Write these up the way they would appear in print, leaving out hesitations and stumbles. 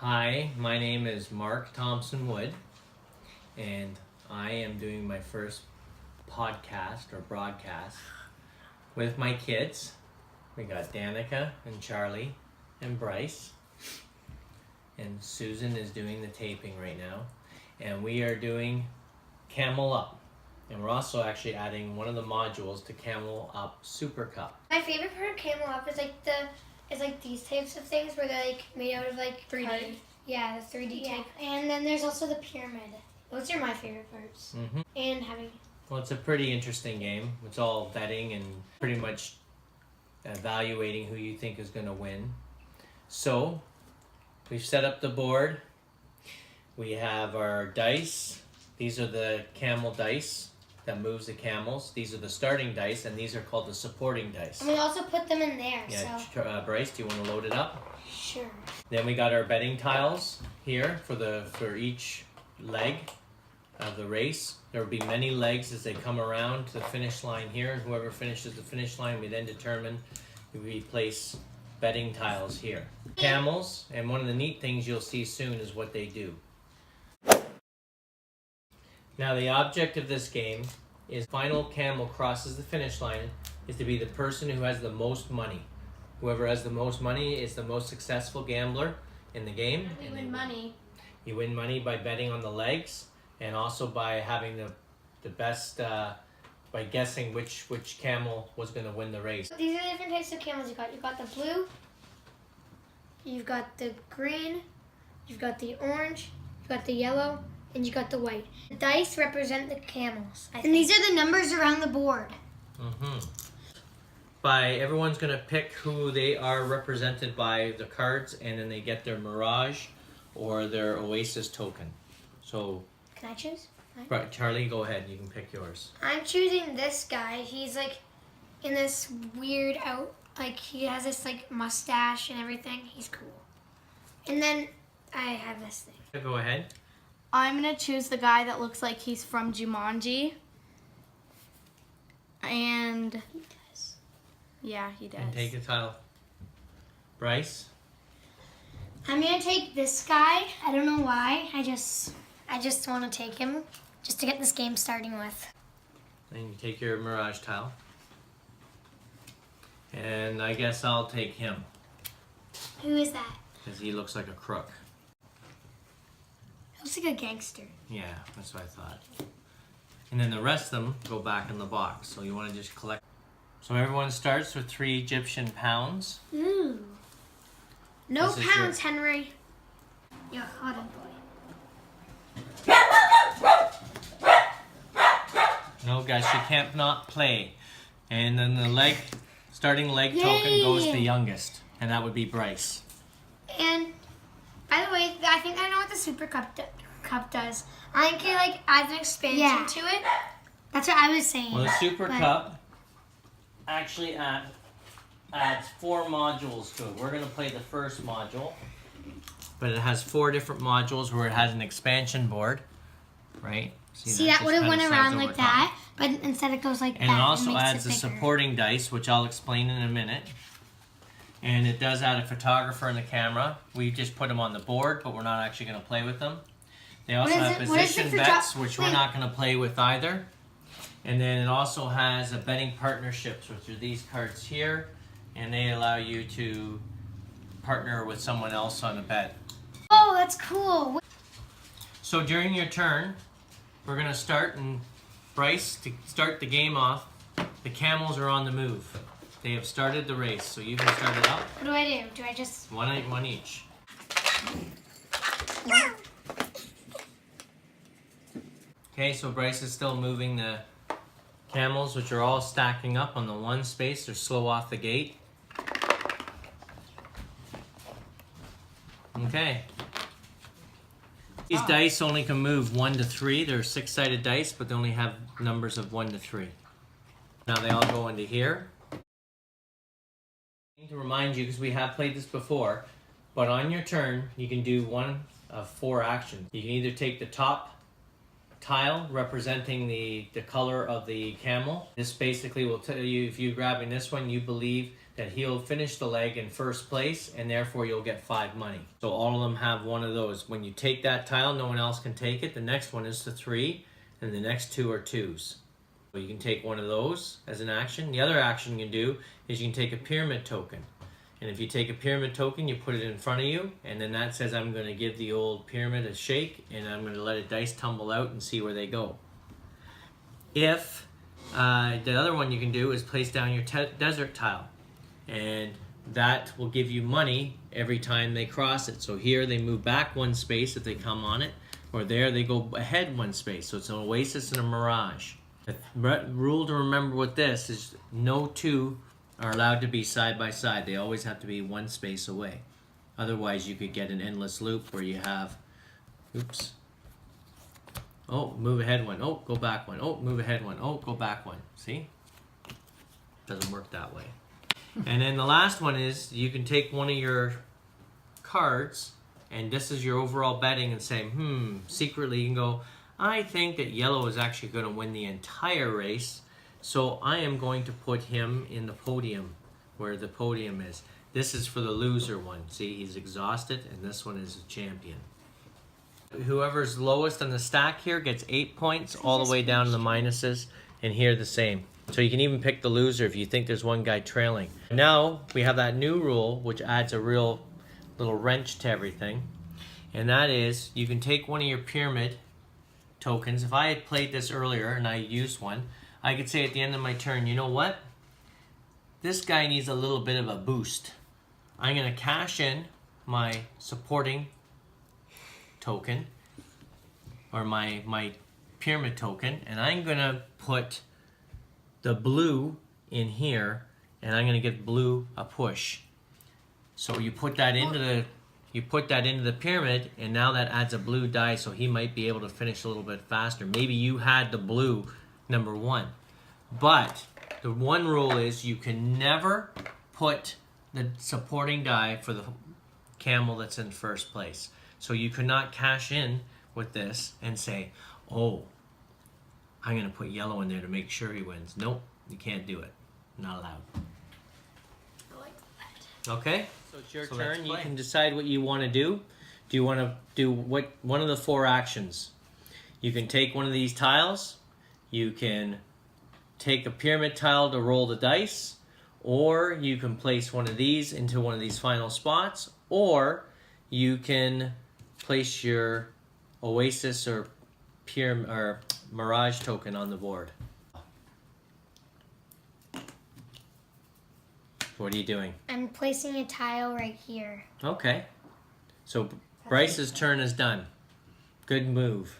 Hi, my name is Mark Thompson Wood, and I am doing my first podcast or broadcast with my kids. We got Danica and Charlie and Bryce, and Susan is doing the taping right now, and we are doing Camel Up, and we're also actually adding one of the modules to Camel Up Super Cup. My favorite part of Camel Up is like these types of things where they're like made out of like 3D. card. Yeah, the 3D type. And then there's also the pyramid. Those are my favorite parts. Mm-hmm. And having. Well, it's a pretty interesting game. It's all betting and pretty much evaluating who you think is going to win. So, we've set up the board. We have our dice. These are the camel dice that moves the camels. These are the starting dice, and these are called the supporting dice. And we also put them in there. Yeah, so. Bryce, do you want to load it up? Sure. Then we got our betting tiles here for each leg of the race. There will be many legs as they come around to the finish line here, and whoever finishes the finish line, we then determine we place betting tiles here. Camels, and one of the neat things you'll see soon is what they do. Now the object of this game is final camel crosses the finish line is to be the person who has the most money. Whoever has the most money is the most successful gambler in the game. We win money. You win money by betting on the legs and also by having the best, by guessing which camel was going to win the race. These are the different types of camels you got. You've got the blue, you've got the green, you've got the orange, you've got the yellow, and you got the white. The dice represent the camels. And these are the numbers around the board. Mm-hmm. Everyone's going to pick who they are represented by the cards, and then they get their Mirage or their Oasis token. So, Can I choose? right, Charlie, go ahead. You can pick yours. I'm choosing this guy. He's like in this weird he has this like mustache and everything. He's cool. And then I have this thing. Go ahead. I'm going to choose the guy that looks like he's from Jumanji. And He does. yeah, he does. And take the title. Bryce? I'm gonna take this guy. I don't know why. I just want to take him just to get this game starting with. And you take your Mirage tile. And I guess I'll take him, Who is that? because he looks like a crook. Looks like a gangster. Yeah, that's what I thought. And then the rest of them go back in the box. So you want to just collect. So everyone starts with 3 Egyptian pounds. Ooh. No This is pounds, Henry. You're a hot boy. No, guys, you can't not play. And then the starting leg Yay! token goes to the youngest. And that would be Bryce. And by the way, I think I know what the Super Cup does. I think it adds an expansion to it. That's what I was saying. Well, the Super Cup actually adds 4 modules to it. We're going to play the first module. But it has 4 different modules where it has an expansion board. Right? See, that would have went around like that, but instead it goes like that. And it also makes adds it the bigger. supporting dice, which I'll explain in a minute. And it does add a photographer and a camera. We just put them on the board, but we're not actually going to play with them. They also have position bets, which we're not going to play with either. And then it also has a betting partnerships, which are these cards here. And they allow you to partner with someone else on a bet. Oh, that's cool. So during your turn, we're going to start, and Bryce, to start the game off, the camels are on the move. They have started the race, so you can start it up. What do I do? Do I just... One each. Okay, so Bryce is still moving the camels, which are all stacking up on the one space. They're slow off the gate. Okay. These dice only can move 1 to 3. They're 6-sided dice, but they only have numbers of 1 to 3. Now they all go into here. I need to remind you, because we have played this before, but on your turn, you can do one of 4 actions. You can either take the top tile representing the color of the camel. This basically will tell you, if you're grabbing this one, you believe that he'll finish the leg in first place, and therefore you'll get 5 money. So all of them have one of those. When you take that tile, no one else can take it. The next one is the 3, and the next 2 are 2s. So you can take one of those as an action. The other action you can do is you can take a pyramid token. And if you take a pyramid token, you put it in front of you, and then that says I'm going to give the old pyramid a shake, and I'm going to let a dice tumble out and see where they go. If the other one you can do is place down your desert tile, and that will give you money every time they cross it. So here they move back 1 space if they come on it, or there they go ahead 1 space. So it's an oasis and a mirage. The rule to remember with this is no 2 are allowed to be side by side. They always have to be 1 space away. Otherwise you could get an endless loop where you have, oops, oh, move ahead 1, oh, go back 1, oh, move ahead 1, oh, go back 1. See? Doesn't work that way. And then the last one is you can take one of your cards, and this is your overall betting, and say, secretly you can go, I think that yellow is actually going to win the entire race, so I am going to put him in the podium, where the podium is. This is for the loser one. See, he's exhausted, and this one is a champion. Whoever's lowest on the stack here gets 8 points, all the way down to the minuses, and here the same. So you can even pick the loser if you think there's one guy trailing. Now we have that new rule, which adds a real little wrench to everything, and that is you can take one of your pyramid tokens. If I had played this earlier and I used one, I could say at the end of my turn, you know what? This guy needs a little bit of a boost. I'm going to cash in my supporting token, or my pyramid token, and I'm going to put the blue in here, and I'm going to give blue a push. So you put that into the pyramid, and now that adds a blue die, so he might be able to finish a little bit faster. Maybe you had the blue number 1. But the one rule is you can never put the supporting die for the camel that's in first place. So you could not cash in with this and say, oh, I'm going to put yellow in there to make sure he wins. Nope, you can't do it. Not allowed. I like that. Okay, so it's your turn. You can decide what you want to do. Do you want to do one of the 4 actions? You can take one of these tiles. You can take a pyramid tile to roll the dice, or you can place one of these into one of these final spots, or you can place your oasis or pyramid or mirage token on the board. What are you doing? I'm placing a tile right here. Okay. So Bryce's turn is done. Good move.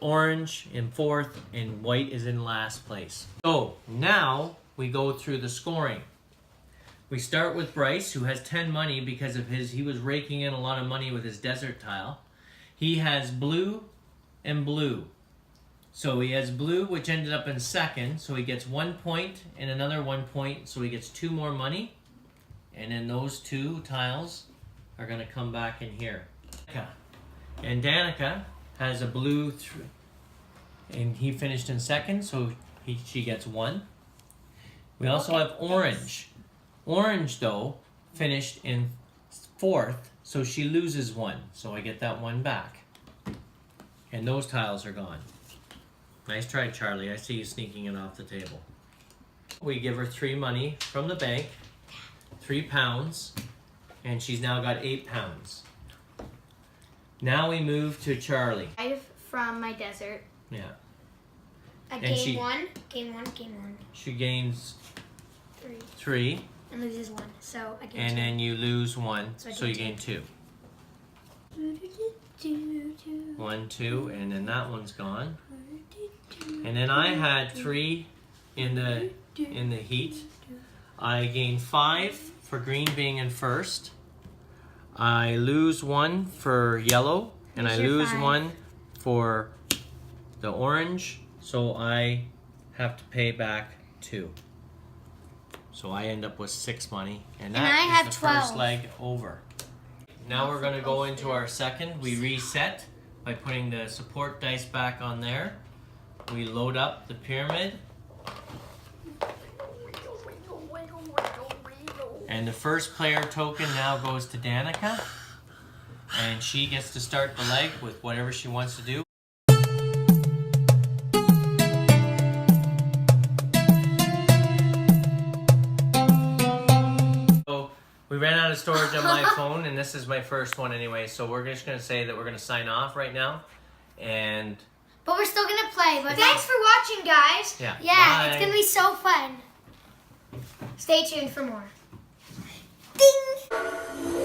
Orange in 4th, and white is in last place. So now we go through the scoring. We start with Bryce, who has 10 money because of he was raking in a lot of money with his desert tile. He has blue and blue. So he has blue, which ended up in 2nd, so he gets 1 point and another 1 point, so he gets 2 more money. And then those 2 tiles are going to come back in here. And Danica has a blue, and he finished in 2nd, so she gets 1. We also have orange. Orange, though, finished in 4th, so she loses 1. So I get that 1 back. And those tiles are gone. Nice try, Charlie. I see you sneaking it off the table. We give her 3 money from the bank, 3 pounds, and she's now got 8 pounds. Now we move to Charlie. 5 from my desert. Yeah. I gain 1. She gains 3. 3. And loses 1. So I gain 2. And then you lose 1, so you gain 2. 1, 2, and then that one's gone. And then I had 3 in the heat. I gained 5 for green being in first. I lose 1 for yellow, and I lose 1 for the orange. So I have to pay back 2. So I end up with 6 money, and that I have is the 12. first leg over. Now we're going to go into our second. We reset by putting the support dice back on there. We load up the pyramid. And the first player token now goes to Danica. And she gets to start the leg with whatever she wants to do. So we ran out of storage on my phone, and this is my first one anyway. So we're just going to say that we're going to sign off right now. But we're still gonna play. But thanks for watching, guys. Yeah. Yeah, it's gonna be so fun. Stay tuned for more. Ding!